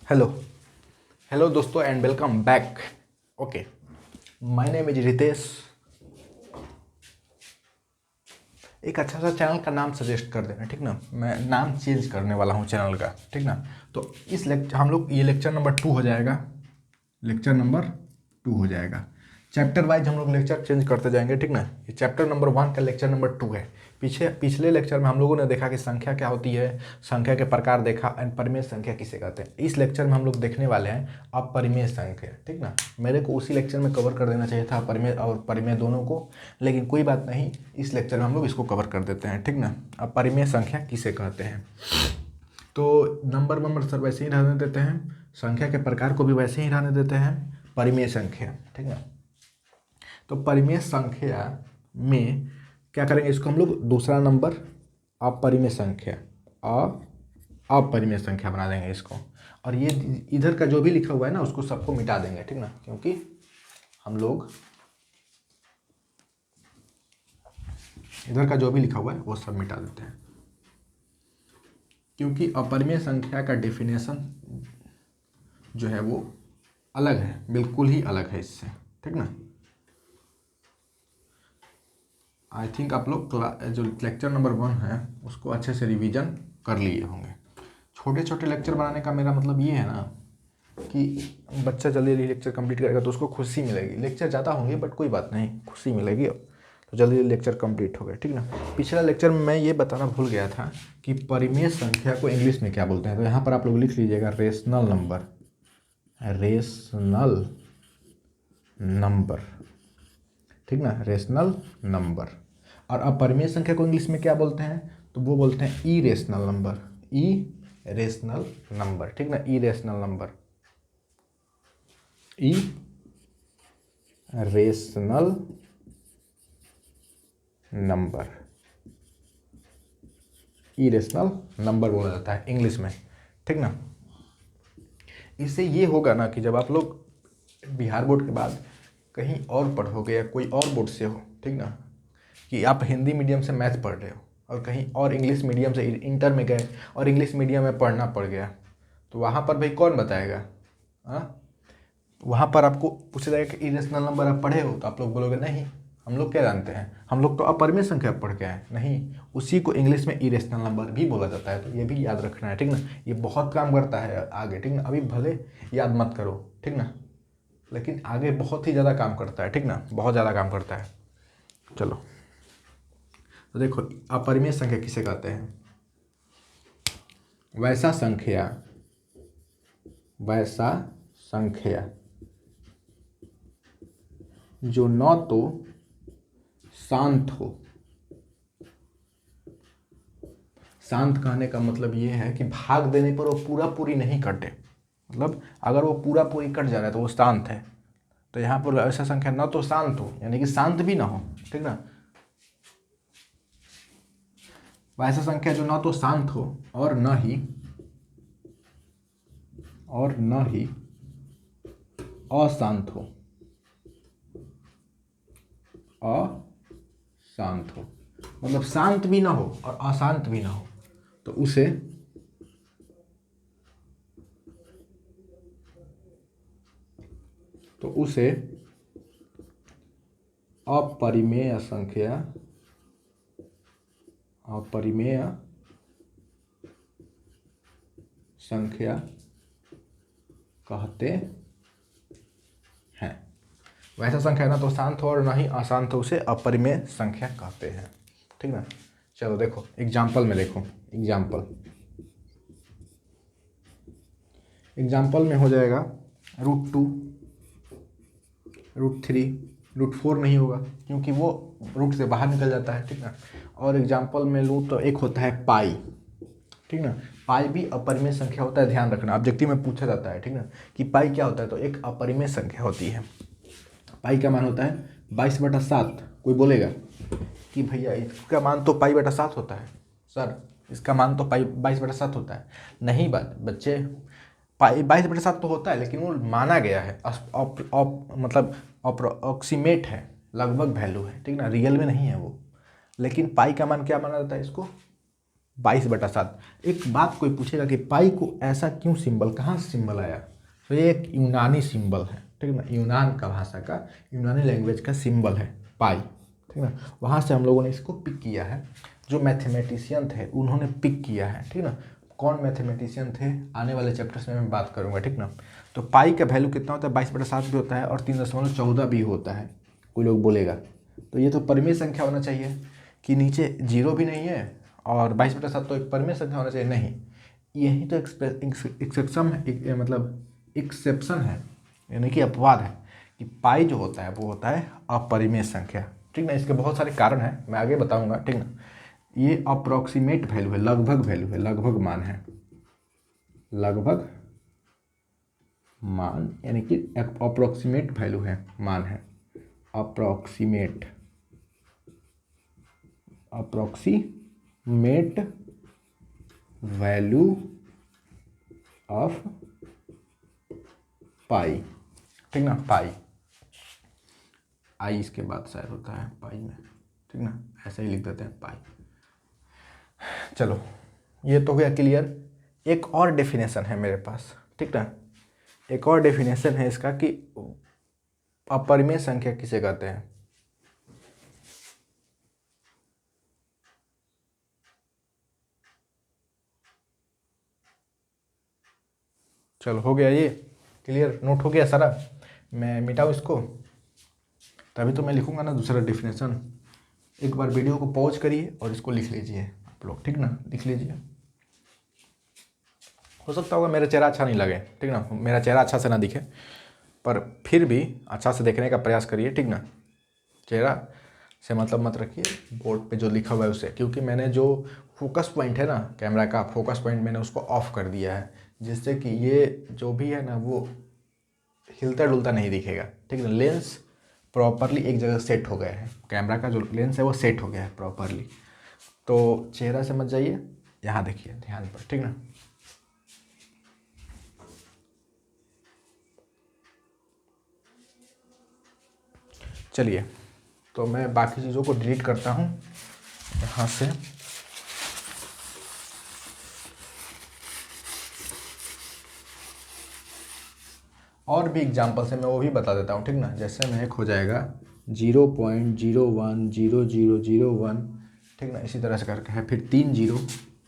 Hello hello दोस्तों and welcome back. Okay, my name is Ritesh. एक अच्छा सा चैनल का नाम सजेस्ट कर देना, ठीक ना। मैं नाम चेंज करने वाला हूँ चैनल का, ठीक ना। तो इस लेक्चर हम लोग ये लेक्चर नंबर 2 हो जाएगा। लेक्चर नंबर 2 हो जाएगा। चैप्टर वाइज हम लोग लेक्चर चेंज करते जाएंगे, ठीक ना। ये चैप्टर नंबर 1 का लेक्चर नंबर 2 है। पिछले लेक्चर में हम लोगों ने देखा कि संख्या क्या होती है, संख्या के प्रकार देखा एंड परिमेय संख्या किसे कहते हैं। इस लेक्चर में हम लोग देखने वाले हैं अपरिमेय संख्या, ठीक ना। मेरे को उसी लेक्चर में कवर कर देना चाहिए था अपरिमेय और परिमेय दोनों को, लेकिन कोई बात नहीं, इस लेक्चर में हम लोग इसको कवर कर देते हैं, ठीक ना। अपरिमेय संख्या किसे कहते हैं। तो नंबर सर वैसे ही रहने देते हैं, संख्या के प्रकार को भी वैसे ही रहने देते हैं। परिमेय संख्या, ठीक है। तो परिमेय संख्या में क्या करेंगे, इसको हम लोग दूसरा नंबर अपरिमेय संख्या अपरिमेय संख्या बना देंगे इसको। और ये इधर का जो भी लिखा हुआ है ना उसको सबको मिटा देंगे, ठीक ना, क्योंकि हम लोग इधर का जो भी लिखा हुआ है वो सब मिटा देते हैं, क्योंकि अपरिमेय संख्या का डेफिनेशन जो है वो अलग है, बिल्कुल ही अलग है इससे, ठीक ना। आई थिंक आप लोग जो लेक्चर नंबर 1 है उसको अच्छे से रिवीजन कर लिए होंगे। छोटे छोटे लेक्चर बनाने का मेरा मतलब ये है ना कि बच्चा जल्दी जल्दी लेक्चर कंप्लीट करेगा तो उसको खुशी मिलेगी। लेक्चर ज़्यादा होंगे बट कोई बात नहीं, खुशी मिलेगी। तो जल्दी जल्दी लेक्चर कंप्लीट हो गया, ठीक ना। पिछला लेक्चर में मैं ये बताना भूल गया था कि परिमेय संख्या को इंग्लिश में क्या बोलते हैं। तो यहाँ पर आप लोग लिख लीजिएगा रेशनल नंबर, रेशनल नंबर, ठीक ना, रेशनल नंबर। और अपरिमेय संख्या को इंग्लिश में क्या बोलते हैं, तो वो बोलते हैं ई रेशनल नंबर, ई रेशनल नंबर, ठीक ना, ई रेशनल नंबर, ई रेशनल नंबर, ई रेशनल नंबर बोला जाता है इंग्लिश में, ठीक ना। इससे ये होगा ना कि जब आप लोग बिहार बोर्ड के बाद कहीं और पढ़ोगे या कोई और बोर्ड से हो, ठीक ना, कि आप हिंदी मीडियम से मैथ पढ़ रहे हो और कहीं और इंग्लिश मीडियम से इंटर में गए और इंग्लिश मीडियम में पढ़ना पड़ गया, तो वहाँ पर भाई कौन बताएगा। हाँ, वहाँ पर आपको पूछा जाएगा कि इरेशनल नंबर आप पढ़े हो, तो आप लोग बोलोगे नहीं, हम लोग क्या जानते हैं, हम लोग तो अपरिमेय संख्या पढ़ के आए। नहीं, उसी को इंग्लिश में इरेशनल नंबर भी बोला जाता है। तो ये भी याद रखना है, ठीक ना। ये बहुत काम करता है आगे, ठीक ना। अभी भले याद मत करो, ठीक ना, लेकिन आगे बहुत ही ज़्यादा काम करता है, ठीक ना, बहुत ज़्यादा काम करता है। चलो, तो देखो अपरिमेय संख्या किसे कहते हैं। वैसा संख्या जो न तो शांत हो, शांत कहने का मतलब ये है कि भाग देने पर वो पूरा पूरी नहीं कटे, मतलब अगर वो पूरा पूरी कट जा रहा है तो वो शांत है। तो यहाँ पर ऐसा संख्या न तो शांत हो यानी कि शांत भी ना हो, ठीक ना। वैसा संख्या जो न तो शांत हो और न ही अशांत हो, अशांत हो, मतलब शांत भी ना हो और अशांत भी ना हो, तो उसे अपरिमेय संख्या कहते हैं। वैसा संख्या ना तो शांत हो और ना ही अशांत हो, उसे अपरिमेय संख्या कहते हैं, ठीक ना। चलो देखो एग्जाम्पल में देखो, एग्जाम्पल में हो जाएगा √2, √3, √4 नहीं होगा क्योंकि वो रूट से बाहर निकल जाता है, ठीक ना। और एग्जाम्पल में लूँ तो एक होता है पाई, ठीक ना। पाई भी अपरिमेय संख्या होता है, ध्यान रखना, ऑब्जेक्टिव में पूछा जाता है, ठीक ना, कि पाई क्या होता है। तो एक अपरिमेय संख्या होती है। पाई का मान होता है 22/7। कोई बोलेगा कि भैया इसका मान तो पाई/7 होता है, सर इसका मान तो पाई 22/7 होता है। नहीं बच्चे, पाई 22/7 तो होता है, लेकिन वो माना गया है, मतलब अप्रोक्सीमेट है, लगभग वैल्यू है, ठीक ना, रियल में नहीं है वो। लेकिन पाई का मान क्या माना जाता है इसको, 22/7। एक बात कोई पूछेगा कि पाई को ऐसा क्यों सिंबल, कहाँ से सिंबल आया, तो ये एक यूनानी सिंबल है, ठीक है ना, यूनान का भाषा का, यूनानी लैंग्वेज का सिंबल है पाई, ठीक है ना। वहाँ से हम लोगों ने इसको पिक किया है, जो मैथमेटिशियन थे उन्होंने पिक किया है, ठीक ना। कौन मैथमेटिशियन थे आने वाले चैप्टर्स में मैं बात करूँगा, ठीक ना। तो पाई का वैल्यू कितना होता है, 22/7 भी होता है और 3.14 भी होता है, कोई लोग बोलेगा। तो ये तो परिमेय संख्या होना चाहिए कि नीचे जीरो भी नहीं है, और 22/7 तो एक परिमेय संख्या होना चाहिए, नहीं, यही तो एक्सेप्शन है, मतलब एक्सेप्शन है, यानी कि अपवाद है कि पाई जो होता है वो होता है अपरिमेय संख्या, ठीक ना। इसके बहुत सारे कारण हैं, मैं आगे बताऊंगा, ठीक ना। ये अप्रोक्सीमेट वैल्यू है, लगभग वैल्यू है, लगभग मान है, लगभग मान, यानी कि अप्रोक्सीमेट वैल्यू है, मान है, अप्रोक्सीमेट, अप्रोक्सीमेट वैल्यू ऑफ पाई, ठीक ना। पाई, आई इसके बाद शायद होता है पाई में, ठीक ना, ऐसे ही लिख देते हैं पाई। चलो ये तो हो गया क्लियर। एक और डेफिनेशन है मेरे पास, ठीक ना, एक और डेफिनेशन है इसका कि अपरिमेय संख्या किसे कहते हैं। चलो हो गया ये क्लियर, नोट हो गया सारा। मैं मिटाऊँ इसको, तभी तो मैं लिखूंगा ना दूसरा डेफिनेशन। एक बार वीडियो को पॉज करिए और इसको लिख लीजिए आप लोग, ठीक ना, लिख लीजिए। हो सकता होगा मेरा चेहरा अच्छा नहीं लगे, ठीक ना, मेरा चेहरा अच्छा से ना दिखे, पर फिर भी अच्छा से देखने का प्रयास करिए, ठीक ना। चेहरा से मतलब मत रखिए, बोर्ड पे जो लिखा हुआ है उससे, क्योंकि मैंने जो फोकस पॉइंट है ना कैमरा का, फोकस पॉइंट मैंने उसको ऑफ कर दिया है, जिससे कि ये जो भी है ना वो हिलता डुलता नहीं दिखेगा, ठीक है। लेंस प्रॉपरली एक जगह सेट हो गया है, कैमरा का जो लेंस है वो सेट हो गया है प्रॉपरली। तो चेहरा से मत जाइए, यहाँ देखिए ध्यान पर, ठीक ना। चलिए तो मैं बाकी चीज़ों को डिलीट करता हूँ यहाँ से। और भी एग्जाम्पल्स है, मैं वो भी बता देता हूँ, ठीक ना। जैसे में एक हो जाएगा 0.010001, ठीक ना, इसी तरह से करके है, फिर 3 0,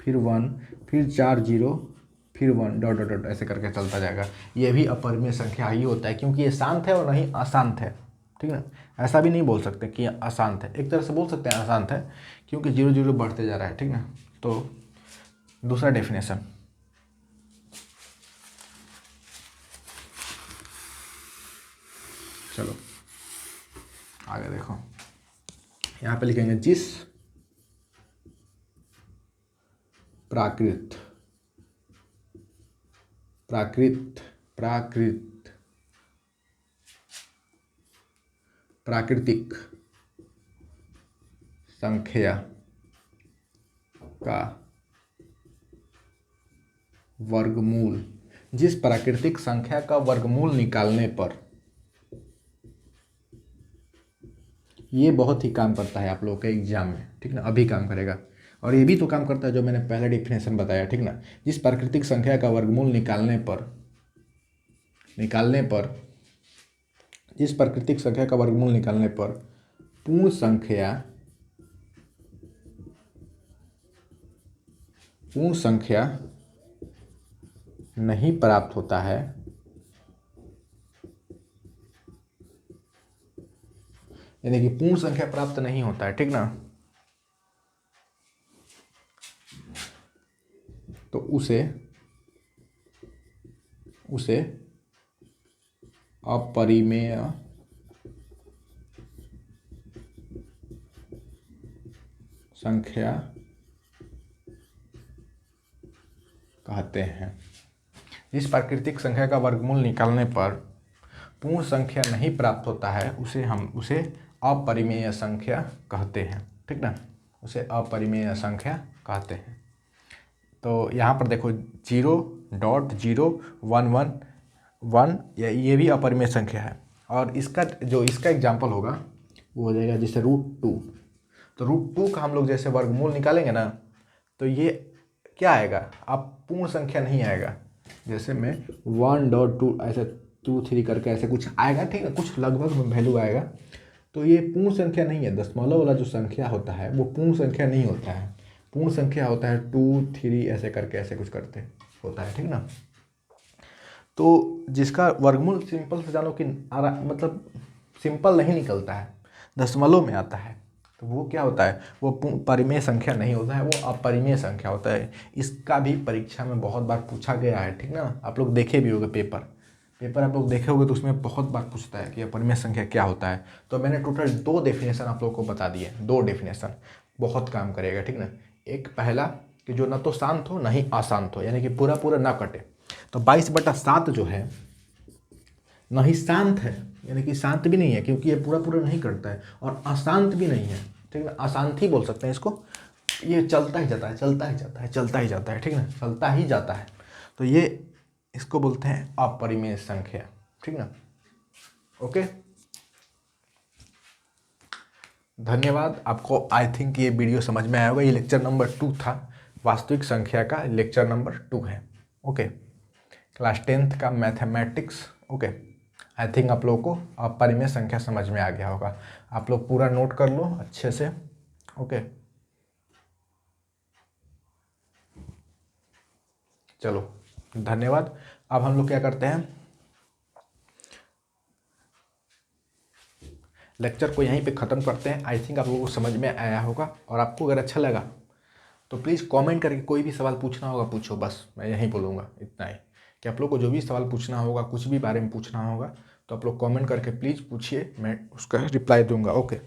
फिर 1, फिर 4 0, फिर 1, डॉट डॉट डॉट ऐसे करके चलता जाएगा। ये भी अपरिमेय संख्या ही होता है, क्योंकि ये शांत है और नहीं अशांत है, ठीक ना। ऐसा भी नहीं बोल सकते कि अशांत है, एक तरह से बोल सकते हैं अशांत है, क्योंकि 0 0 बढ़ते जा रहा है, ठीक ना। तो दूसरा डेफिनेशन, चलो आगे देखो, यहाँ पे लिखेंगे जिस प्राकृत प्राकृत प्राकृत प्राकृतिक संख्या का वर्गमूल, जिस प्राकृतिक संख्या का वर्गमूल निकालने पर, ये बहुत ही काम करता है आप लोगों के एग्जाम में, ठीक ना, अभी काम करेगा। और ये भी तो काम करता है जो मैंने पहले डिफिनेशन बताया, ठीक ना। जिस प्राकृतिक संख्या का वर्गमूल निकालने पर जिस प्राकृतिक संख्या का वर्गमूल निकालने पर पूर्ण संख्या नहीं प्राप्त होता है, यानी कि पूर्ण संख्या प्राप्त नहीं होता है, ठीक ना, तो उसे अपरिमेय संख्या कहते हैं। जिस प्राकृतिक संख्या का वर्गमूल निकालने पर पूर्ण संख्या नहीं प्राप्त होता है, उसे अपरिमेय संख्या कहते हैं, ठीक ना, उसे अपरिमेय संख्या कहते हैं। तो यहाँ पर देखो 0.011 ये भी अपरिमेय संख्या है, और इसका एग्जाम्पल होगा वो हो जाएगा जैसे √2। तो √2 का हम लोग जैसे वर्गमूल निकालेंगे ना, तो ये क्या आएगा, आप पूर्ण संख्या नहीं आएगा। जैसे मैं 1.2 ऐसे 2 3 करके ऐसे कुछ आएगा, ठीक है, कुछ लगभग में वैल्यू आएगा। तो ये पूर्ण संख्या नहीं है। दशमलव वाला जो संख्या होता है वो पूर्ण संख्या नहीं होता है। पूर्ण संख्या होता है 2 3 ऐसे करके ऐसे कुछ करते होता है, ठीक ना। तो जिसका वर्गमूल सिंपल से जानो कि मतलब सिंपल नहीं निकलता है, दशमलव में आता है, तो वो क्या होता है, वो परिमेय संख्या नहीं होता है, वो अपरिमेय संख्या होता है। इसका भी परीक्षा में बहुत बार पूछा गया है, ठीक ना। आप लोग देखे भी होंगे पेपर आप लोग देखे होंगे तो उसमें बहुत बार पूछता है कि अपरिमेय संख्या क्या होता है। तो मैंने टोटल 2 डेफिनेशन आप लोग को बता दिए, 2 डेफिनेशन बहुत काम करेगा, ठीक ना। एक पहला कि जो ना तो शांत हो ना ही अशांत हो, यानी कि पूरा पूरा ना कटे। तो 22/7 जो है ना ही शांत है, यानी कि शांत भी नहीं है क्योंकि ये पूरा पूरा नहीं करता है, और अशांत भी नहीं है, ठीक है, अशांत ही बोल सकते हैं इसको। ये चलता ही जाता है, चलता ही जाता है, चलता ही जाता है, ठीक ना, चलता ही जाता है। तो ये इसको बोलते हैं अपरिमेय संख्या, ठीक ना। ओके, धन्यवाद। आपको आई थिंक ये वीडियो समझ में आया होगा। ये लेक्चर नंबर 2 था, वास्तविक संख्या का लेक्चर नंबर 2 है। ओके, क्लास 10th का मैथमेटिक्स। ओके, आई थिंक आप लोगों को अपरिमेय संख्या समझ में आ गया होगा। आप लोग पूरा नोट कर लो अच्छे से। ओके, चलो धन्यवाद। अब हम लोग क्या करते हैं, लेक्चर को यहीं पे ख़त्म करते हैं। आई थिंक आप लोगों को समझ में आया होगा, और आपको अगर अच्छा लगा तो प्लीज़ कमेंट करके कोई भी सवाल पूछना होगा पूछो। बस मैं यहीं बोलूँगा इतना ही, कि आप लोग को जो भी सवाल पूछना होगा, कुछ भी बारे में पूछना होगा, तो आप लोग कमेंट करके प्लीज़ पूछिए, मैं उसका रिप्लाई दूंगा। ओके।